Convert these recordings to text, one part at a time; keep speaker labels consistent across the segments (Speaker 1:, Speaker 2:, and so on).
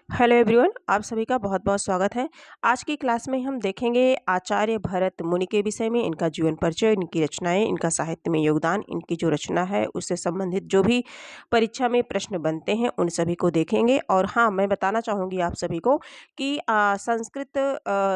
Speaker 1: Hello everyone, आप सभी का बहुत-बहुत स्वागत है। आज की क्लास में हम देखेंगे आचार्य भरत मुनि के विषय में, इनका जीवन परिचय, इनकी रचनाएँ, इनका साहित्य में योगदान, इनकी जो रचना है उससे संबंधित जो भी परीक्षा में प्रश्न बनते हैं उन सभी को देखेंगे। और हाँ, मैं बताना चाहूँगी आप सभी को कि संस्कृत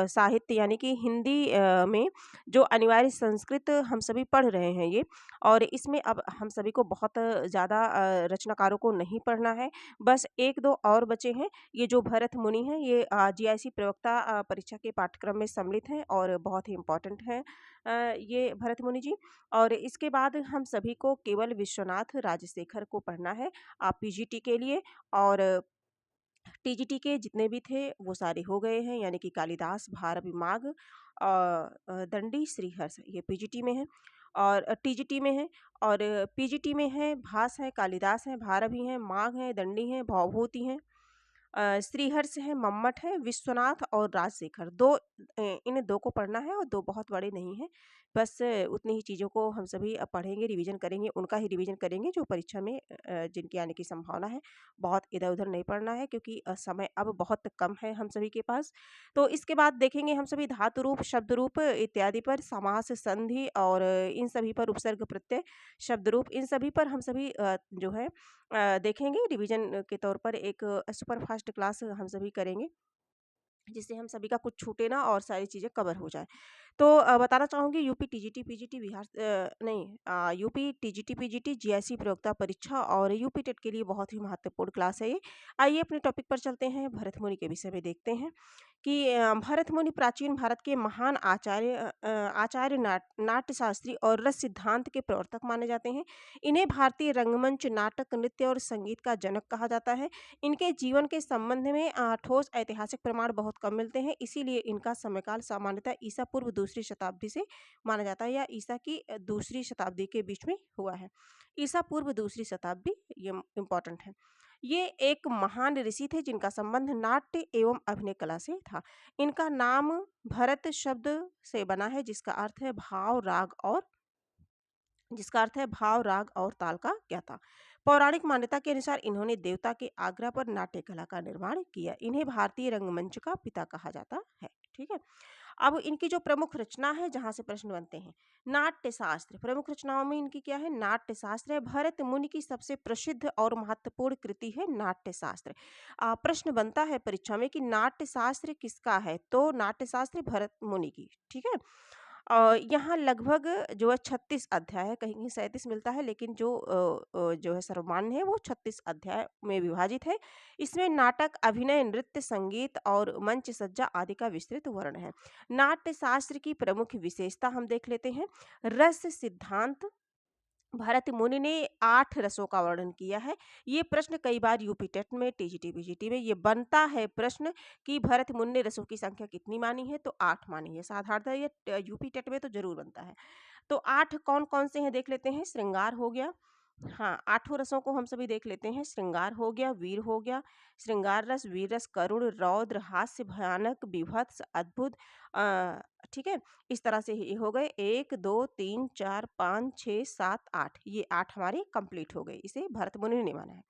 Speaker 1: साहित्य यानी कि हिंदी में जो अनिवार्य संस्कृत हम सभी पढ़ रहे हैं ये, और इसमें अब हम सभी को बहुत ज़्यादा रचनाकारों को नहीं पढ़ना है, बस 1-2 और बचे हैं। ये जो भरत मुनि हैं ये जीआईसी प्रवक्ता परीक्षा के पाठ्यक्रम में सम्मिलित हैं और बहुत ही इम्पोर्टेंट हैं ये भरत मुनि जी। और इसके बाद हम सभी को केवल विश्वनाथ राजशेखर को पढ़ना है पीजीटी के लिए। और टीजीटी के जितने भी थे वो सारे हो गए हैं, यानी कि कालिदास, भारवी माघ, दंडी, श्रीहर्ष, ये पीजीटी में है और टीजीटी में है। और पीजीटी में है भास है, कालिदास है, भारवी हैं, माघ है, दंडी है, भवभूति हैं, श्रीहर्ष है, मम्मट है, विश्वनाथ और राजशेखर। इन 2 को पढ़ना है और 2 बहुत बड़े नहीं हैं। बस उतनी ही चीज़ों को हम सभी पढ़ेंगे, रिवीजन करेंगे, उनका ही रिवीजन करेंगे जो परीक्षा में जिनके आने की संभावना है। बहुत इधर-उधर नहीं पढ़ना है क्योंकि समय अब बहुत कम है हम सभी के पास। तो इसके बाद देखेंगे हम सभी धातु रूप, शब्द रूप इत्यादि पर, समास, संधि और इन सभी पर, उपसर्ग, प्रत्यय, शब्द रूप, इन सभी पर हम सभी जो है देखेंगे। रिवीजन के तौर पर एक सुपर फास्ट क्लास हम सभी करेंगे, जिससे हम सभी का कुछ छूटे ना और सारी चीज़ें कवर हो जाए। तो बताना चाहूँगी यूपी टीजीटी पीजीटी बिहार नहीं यूपी टीजीटी पीजीटी जीआईसी प्रयोक्ता परीक्षा और यूपी टेट के लिए बहुत ही महत्वपूर्ण क्लास है ये। आइए अपने टॉपिक पर चलते हैं, भरत मुनि के विषय में देखते हैं कि भरत मुनि प्राचीन भारत के महान आचार्य नाट्य शास्त्री और रस सिद्धांत के प्रवर्तक माने जाते हैं। इन्हें भारतीय रंगमंच, नाटक, नृत्य और संगीत का जनक कहा जाता है। इनके जीवन के संबंध में ठोस ऐतिहासिक प्रमाण बहुत कम मिलते हैं, इसीलिए इनका समयकाल सामान्यतः ईसा पूर्व दूसरी शताब्दी से माना जाता है, या ईसा की दूसरी शताब्दी के बीच में हुआ है। ईसा पूर्व दूसरी शताब्दी, ये इम्पोर्टेंट है। ये एक महान ऋषि थे जिनका संबंध नाट्य एवं अभिनय कला से था। इनका नाम भरत शब्द से बना है, जिसका अर्थ है भाव, राग और ताल का ज्ञाता। पौराणिक मान्यता के अनुसार इन्होंने देवता के आग्रह पर नाट्य कला का निर्माण किया। इन्हें भारतीय रंगमंच का पिता कहा जाता है। ठीक है। अब इनकी जो प्रमुख रचना है, जहां से प्रश्न बनते हैं, नाट्य शास्त्र। प्रमुख रचनाओं में इनकी क्या है? नाट्य शास्त्र है। भरत मुनि की सबसे प्रसिद्ध और महत्वपूर्ण कृति है नाट्य शास्त्र। प्रश्न बनता है परीक्षा में कि नाट्य शास्त्र किसका है, तो नाट्य शास्त्र भरत मुनि की। ठीक है। यहाँ लगभग जो है 36 अध्याय है, कहीं-कहीं 37 मिलता है, लेकिन जो है सर्वमान्य है वो 36 अध्याय में विभाजित है। इसमें नाटक, अभिनय, नृत्य, संगीत और मंच सज्जा आदि का विस्तृत वर्णन है। नाट्य शास्त्र की प्रमुख विशेषता हम देख लेते हैं। रस सिद्धांत। भरत मुनि ने 8 रसों का वर्णन किया है। ये प्रश्न कई बार यूपी टेट में, टीजीटी पीजीटी में ये बनता है प्रश्न कि भरत मुनि ने रसों की संख्या कितनी मानी है, तो 8 मानी है। साधारणतः ये यूपी टेट में तो जरूर बनता है। तो 8 कौन-कौन से हैं देख लेते हैं। श्रृंगार हो गया, हाँ, 8 रसों को हम सभी देख लेते हैं। श्रृंगार हो गया, वीर हो गया, श्रृंगार रस, वीर रस, करुण, रौद्र, हास्य, भयानक, बीभत्स, अद्भुत। ठीक है, इस तरह से ये हो गए 1, 2, 3, 4, 5, 6, 7, 8। ये 8 हमारे कंप्लीट हो गए, इसे भरत मुनि ने माना है।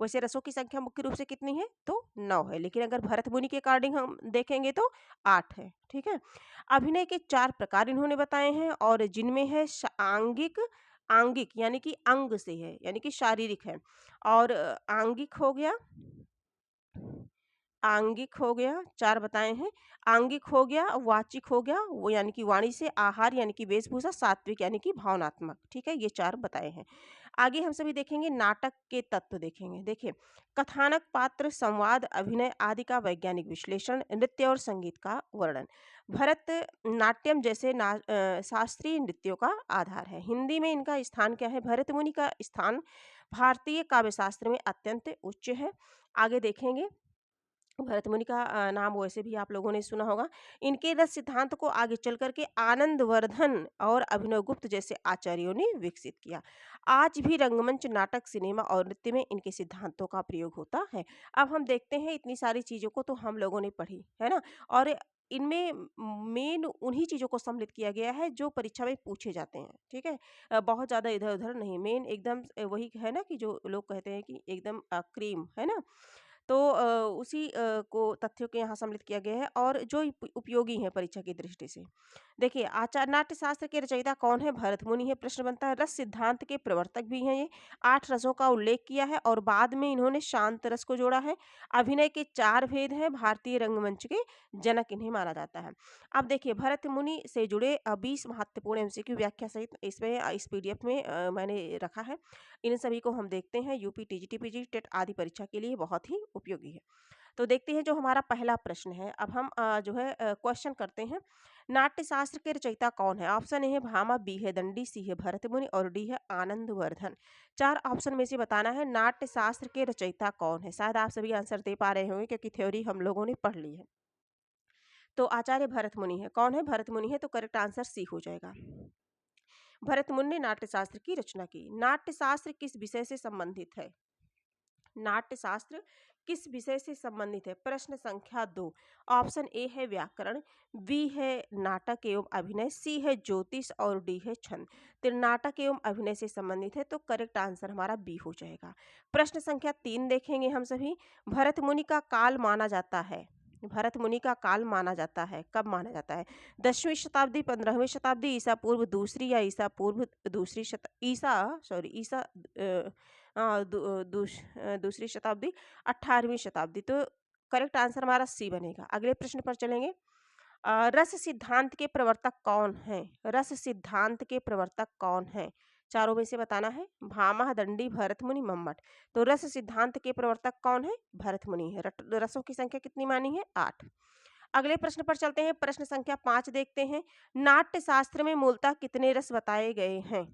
Speaker 1: वैसे रसों की संख्या मुख्य रूप से कितनी है, तो 9 है, लेकिन अगर भरत मुनि के अकॉर्डिंग हम देखेंगे तो 8 है। ठीक है। अभिनय के 4 प्रकार इन्होंने बताए हैं, और जिनमें है आंगिक, आंगिक यानी कि अंग से है, यानी कि शारीरिक है। और आंगिक हो गया, आंगिक हो गया, 4 बताए हैं। आंगिक हो गया, वाचिक हो गया, वो यानी कि वाणी से, आहार यानी कि वेशभूषा, सात्विक यानी कि भावनात्मक। ठीक है, ये 4 बताए हैं। आगे हम सभी देखेंगे नाटक के तत्व देखेंगे। देखिए, कथानक, पात्र, संवाद, अभिनय आदि का वैज्ञानिक विश्लेषण, नृत्य और संगीत का वर्णन। भरत नाट्यम जैसे शास्त्रीय नृत्यों का आधार है। हिंदी में इनका स्थान क्या है? भरत मुनि का स्थान भारतीय काव्य शास्त्र में अत्यंत उच्च है। आगे देखेंगे, भरत मुनि का नाम वैसे भी आप लोगों ने सुना होगा। इनके रस सिद्धांत को आगे चल करके आनंदवर्धन और अभिनवगुप्त जैसे आचार्यों ने विकसित किया। आज भी रंगमंच, नाटक, सिनेमा और नृत्य में इनके सिद्धांतों का प्रयोग होता है। अब हम देखते हैं, इतनी सारी चीज़ों को तो हम लोगों ने पढ़ी, है ना? और इनमें मेन उन्हीं चीज़ों को सम्मिलित किया गया है जो परीक्षा में पूछे जाते हैं। ठीक है? बहुत ज़्यादा इधर-उधर नहीं, मेन एकदम वही है ना कि जो लोग कहते हैं कि एकदम क्रीम, है ना? तो उसी को तथ्यों को यहाँ सम्मिलित किया गया है और जो उपयोगी हैं परीक्षा की दृष्टि से। देखिए आचार नाट्यशास्त्र के रचयिता कौन है? भरत मुनि है। प्रश्न बनता है रस सिद्धांत के प्रवर्तक भी हैं ये। 8 रसों का उल्लेख किया है और बाद में इन्होंने शांत रस को जोड़ा है। अभिनय के 4 भेद हैं। भारतीय रंगमंच के जनक इन्हें माना जाता है। अब देखिए भरत मुनि से जुड़े 20 महत्वपूर्ण एमसीक्यू व्याख्या सहित इसमें इस पीडीएफ में मैंने रखा है। इन सभी को हम देखते हैं। यूपी, टीजीटी, पीजी, टेट आदि परीक्षा के लिए बहुत ही उपयोगी है। तो देखते हैं जो हमारा पहला प्रश्न है। अब हम जो है क्वेश्चन करते हैं। नाट्यशास्त्र के रचयिता कौन है? ऑप्शन ए है भामा, बी है दंडी, सी है भरतमुनि और डी है आनंदवर्धन। 4 ऑप्शन में से बताना है नाट्यशास्त्र के रचयिता कौन है। शायद आप सभी आंसर दे पा रहे होंगे क्योंकि थ्योरी हम लोगों ने पढ़ ली है। तो आचार्य भरत मुनि है। कौन है? भरत मुनि है। तो करेक्ट आंसर सी हो जाएगा। भरत मुनि ने नाट्यशास्त्र की रचना की। नाट्यशास्त्र किस विषय से संबंधित है? नाट्यशास्त्र किस विषय से संबंधित है? प्रश्न संख्या 2। ऑप्शन ए है व्याकरण, बी है नाटक एवं अभिनय, सी है ज्योतिष और डी है छंद। तो नाटक एवं अभिनय से संबंधित है तो करेक्ट आंसर हमारा बी हो जाएगा। प्रश्न संख्या 3 देखेंगे हम सभी। भरत मुनि का काल माना जाता है। भरत मुनि का काल माना जाता है। कब माना जाता है? 10वीं शताब्दी, 15वीं शताब्दी, ईसा पूर्व दूसरी या ईसा पूर्व दूसरी दूसरी शताब्दी, 18वीं शताब्दी। तो करेक्ट आंसर हमारा सी बनेगा। अगले प्रश्न पर चलेंगे। रस सिद्धांत के प्रवर्तक कौन है? रस सिद्धांत के प्रवर्तक कौन है? चारों में से बताना है। भामा, दंडी, भरत मुनि, मम्मट। तो रस सिद्धांत के प्रवर्तक कौन है? भरत मुनि है। रसों की संख्या कितनी मानी है? 8। अगले प्रश्न पर चलते हैं। प्रश्न संख्या 5 देखते हैं। नाट्य शास्त्र में मूलतः कितने रस बताए गए हैं?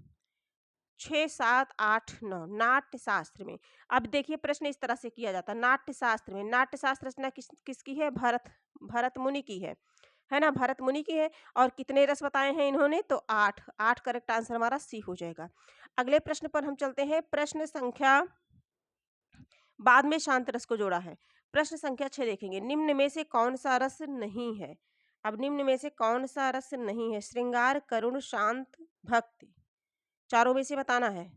Speaker 1: 6, 7, 8, 9। नाट्य शास्त्र में। अब देखिए प्रश्न इस तरह से किया जाता है। नाट्य शास्त्र में, नाट्य शास्त्र रचना किसकी है? भरत मुनि की है ना? भरत मुनि की है। और कितने रस बताए हैं इन्होंने? तो 8। 8 करेक्ट आंसर हमारा सी हो जाएगा। अगले प्रश्न पर हम चलते हैं। प्रश्न संख्या बाद में शांत रस को जोड़ा है। प्रश्न संख्या 6 देखेंगे। निम्न में से कौन सा रस नहीं है? अब निम्न में से कौन सा रस नहीं है? श्रृंगार, करुण, शांत, भक्ति। चारों में से बताना है।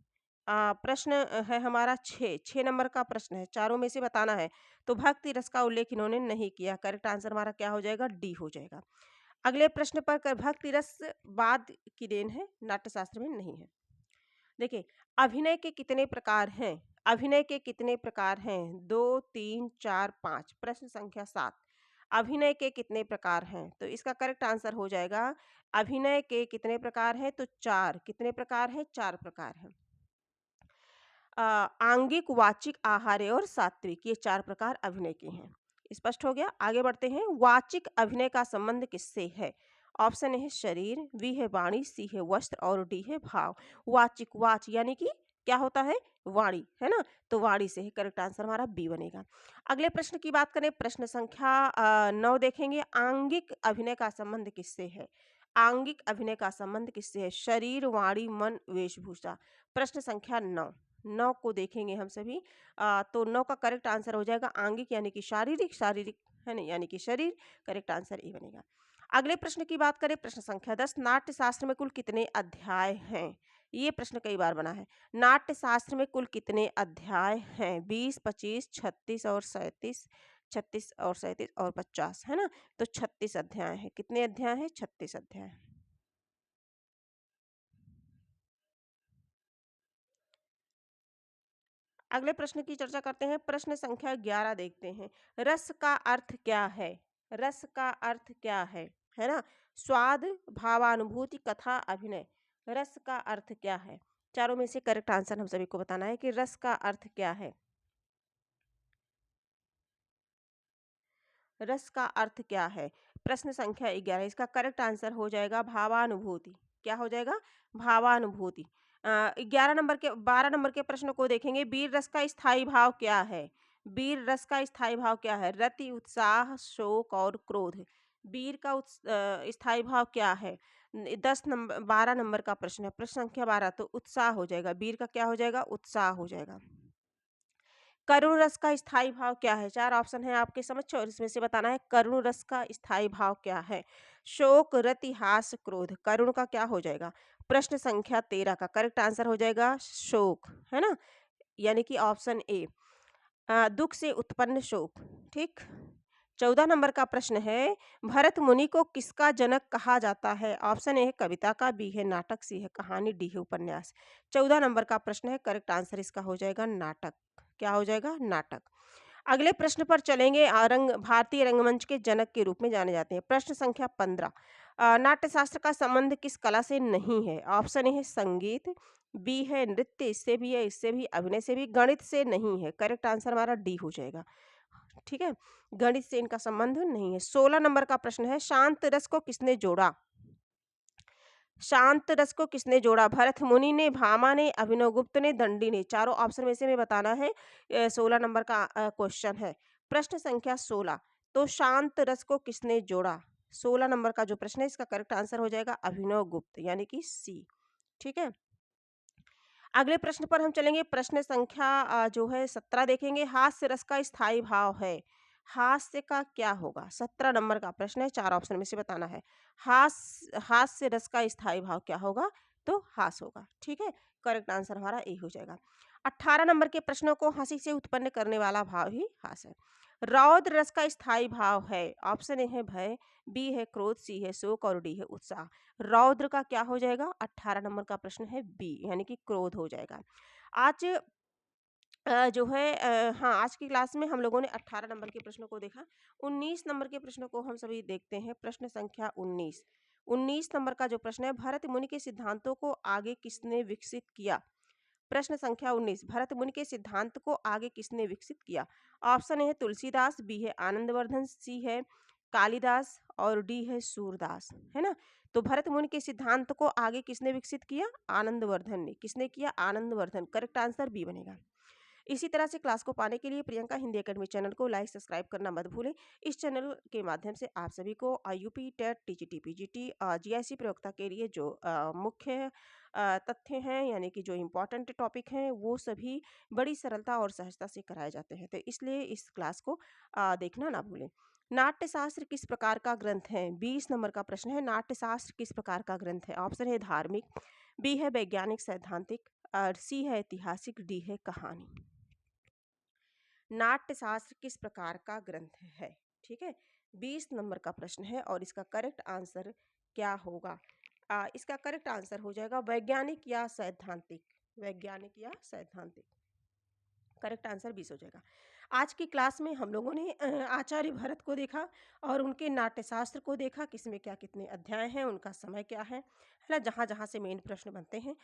Speaker 1: प्रश्न है हमारा 6 नंबर का प्रश्न है। चारों में से बताना है। तो भक्ति रस का उल्लेख इन्होंने नहीं किया। करेक्ट आंसर हमारा क्या हो जाएगा? डी हो जाएगा। अगले प्रश्न पर भक्ति रस बाद की देन है, नाट्यशास्त्र में नहीं है। देखिए अभिनय के कितने प्रकार हैं? अभिनय के कितने प्रकार हैं? 2, 3, 4, 5। प्रश्न संख्या 7। अभिनय के कितने प्रकार हैं? तो इसका करेक्ट आंसर हो जाएगा अभिनय के कितने प्रकार हैं? तो 4। कितने प्रकार हैं? 4 प्रकार हैं। आंगिक, वाचिक, आहार्य और सात्विक, ये 4 प्रकार अभिनय के हैं। स्पष्ट हो गया। आगे बढ़ते हैं। वाचिक अभिनय का संबंध किससे है? ऑप्शन ए है शरीर, बी है वाणी, सी है वस्त्र और डी है भाव। वाचिक, वाच यानी कि क्या होता है? वाणी, है ना? तो वाणी से है। करेक्ट आंसर हमारा बी बनेगा। अगले प्रश्न की बात करें। प्रश्न संख्या 9 देखेंगे। आंगिक अभिनय का संबंध किससे है? आंगिक अभिनय का संबंध किससे है? शरीर, वाणी, मन, वेशभूषा। प्रश्न संख्या 9 को देखेंगे हम सभी। तो 9 का करेक्ट आंसर हो जाएगा आंगिक यानी कि शारीरिक, शारीरिक है ना यानी कि शरीर। करेक्ट आंसर ए बनेगा। अगले प्रश्न की बात करें। प्रश्न संख्या 10। नाट्य शास्त्र में कुल कितने अध्याय हैं? ये प्रश्न कई बार बना है। नाट्य शास्त्र में कुल कितने अध्याय हैं? 20, 25, 36 और 37। 36 और 37 और 50, है ना? तो 36 अध्याय है। कितने अध्याय हैं? 36 अध्याय। अगले प्रश्न की चर्चा करते हैं। प्रश्न संख्या 11 देखते हैं। रस का अर्थ क्या है? रस का अर्थ क्या है ना? स्वाद, भावानुभूति, कथा, अभिनय। रस का अर्थ क्या है? चारों में से करेक्ट आंसर हम सभी को बताना है कि रस का अर्थ क्या है। रस का अर्थ क्या है? प्रश्न संख्या 11। इसका करेक्ट आंसर हो जाएगा भावानुभूति। क्या हो जाएगा? भावानुभूति। 11 नंबर के 12 नंबर के प्रश्न को देखेंगे। वीर रस का स्थायी भाव क्या है? वीर रस का स्थायी भाव क्या है? रति, उत्साह, शोक और क्रोध। वीर का स्थायी भाव क्या है? 12 नंबर का प्रश्न है। प्रश्न संख्या 12। तो उत्साह हो जाएगा। वीर का क्या हो जाएगा? उत्साह हो जाएगा। करुण रस का स्थायी भाव क्या है? 4 ऑप्शन है आपके समक्ष और इसमें से बताना है करुण रस का स्थायी भाव क्या है? शोक, रति, हास, क्रोध। करुण का क्या हो जाएगा? प्रश्न संख्या 13 का करेक्ट आंसर हो जाएगा शोक, है ना? यानी कि ऑप्शन ए। दुःख से उत्पन्न शोक। ठीक। 14 नंबर का प्रश्न है, भरत मुनि को किसका जनक कहा जाता है? ऑप्शन ए है कविता का, बी है नाटक, सी है कहानी, डी है उपन्यास। 14 नंबर का प्रश्न है, करेक्ट आंसर इसका हो जाएगा नाटक। क्या हो जाएगा? नाटक। अगले प्रश्न पर चलेंगे। भारतीय रंगमंच के जनक के रूप में जाने जाते हैं। प्रश्न संख्या 15, नाट्य शास्त्र का संबंध किस कला से नहीं है? ऑप्शन ए है संगीत, बी है नृत्य, इससे भी है, इससे भी, अभिनय से भी, गणित से नहीं है। करेक्ट आंसर हमारा डी हो जाएगा। ठीक है, गणित से इनका संबंध नहीं है। 16 नंबर का प्रश्न है, शांत रस को किसने जोड़ा? शांत रस को किसने जोड़ा? भरत मुनि ने, भामा ने, अभिनव गुप्त ने, दंडी ने। चारों ऑप्शन में से हमें बताना है। 16 नंबर का क्वेश्चन है। प्रश्न संख्या 16, तो शांत रस को किसने जोड़ा? 16 नंबर का जो प्रश्न है, इसका करेक्ट आंसर हो जाएगा अभिनव गुप्त, यानी कि सी। ठीक है। अगले प्रश्न पर हम चलेंगे। प्रश्न संख्या जो है 17 देखेंगे। हास्य रस का स्थायी भाव है। हास्य का क्या होगा? 17 नंबर का प्रश्न है, 4 ऑप्शन में से बताना है। हास्य रस का स्थायी भाव क्या होगा? तो हास होगा। ठीक है, करेक्ट आंसर हमारा ए हो जाएगा। 18 नंबर के प्रश्नों को हंसी से उत्पन्न करने वाला भाव ही हास है। रौद्र रस का स्थायी भाव है। ऑप्शन ए है भय, बी है क्रोध, सी है शोक और डी है उत्साह। रौद्र का क्या हो जाएगा? 18 नंबर का प्रश्न है बी, यानी कि क्रोध हो जाएगा। आज जो है हाँ, आज की क्लास में हम लोगों ने 18 नंबर के प्रश्नों को देखा। 19 नंबर के प्रश्नों को हम सभी देखते हैं। प्रश्न संख्या 19। 19 नंबर का जो प्रश्न है, भरत मुनि के सिद्धांतों को आगे किसने विकसित किया? प्रश्न संख्या 19, भरत मुनि के सिद्धांत को आगे किसने विकसित किया? ऑप्शन ए है तुलसीदास, बी है आनंदवर्धन, सी है कालिदास और डी है सूरदास। है ना? तो भरत मुनि के सिद्धांत को आगे किसने विकसित किया? आनंदवर्धन ने। किसने किया? आनंदवर्धन। करेक्ट आंसर बी बनेगा। इसी तरह से क्लास को पाने के लिए प्रियंका हिंदी एकेडमी चैनल को लाइक सब्सक्राइब करना मत भूलें। इस चैनल के माध्यम से आप सभी को UP TET, TGT, PGT, GIC प्रयोक्ता के लिए जो मुख्य तथ्य हैं, यानी कि जो इम्पोर्टेंट टॉपिक हैं, वो सभी बड़ी सरलता और सहजता से कराए जाते हैं। तो इसलिए इस क्लास को देखना ना भूलें। नाट्यशास्त्र किस प्रकार का ग्रंथ है? 20 नंबर का प्रश्न है, नाट्यशास्त्र किस प्रकार का ग्रंथ है? ऑप्शन है धार्मिक, बी है वैज्ञानिक सैद्धांतिक, और सी है ऐतिहासिक, डी है कहानी। नाट्यशास्त्र किस प्रकार का ग्रंथ है? ठीक है, 20 नंबर का प्रश्न है और इसका करेक्ट आंसर क्या होगा? इसका करेक्ट आंसर हो जाएगा वैज्ञानिक या सैद्धांतिक। वैज्ञानिक या सैद्धांतिक। करेक्ट आंसर 20 हो जाएगा। आज की क्लास में हम लोगों ने आचार्य भरत को देखा और उनके नाट्यशास्त्र को देखा, किसमें क्या कितने अध्याय हैं, उनका समय क्या है ना, जहाँ जहाँ से मेन प्रश्न बनते हैं।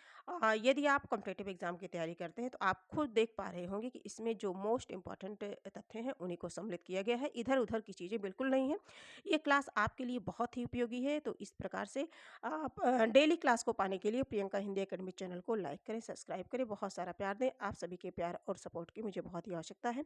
Speaker 1: यदि आप कॉम्पिटिटिव एग्जाम की तैयारी करते हैं तो आप खुद देख पा रहे होंगे कि इसमें जो मोस्ट इंपॉर्टेंट तथ्य हैं उन्हीं को सम्मिलित किया गया है। इधर उधर की चीज़ें बिल्कुल नहीं है। ये क्लास आपके लिए बहुत ही उपयोगी है। तो इस प्रकार से आप डेली क्लास को पाने के लिए प्रियंका हिंदी एकेडमी चैनल को लाइक करें, सब्सक्राइब करें, बहुत सारा प्यार दें। आप सभी के प्यार और सपोर्ट की मुझे बहुत ही आवश्यकता है।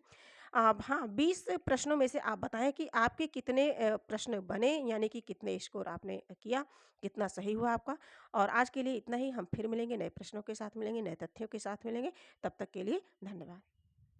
Speaker 1: हाँ, 20 प्रश्नों में से आप बताएं कि आपके कितने प्रश्न बने, यानी कि कितने स्कोर आपने किया, कितना सही हुआ आपका। और आज के लिए इतना ही। हम फिर मिलेंगे, नए प्रश्नों के साथ मिलेंगे, नए तथ्यों के साथ मिलेंगे। तब तक के लिए धन्यवाद।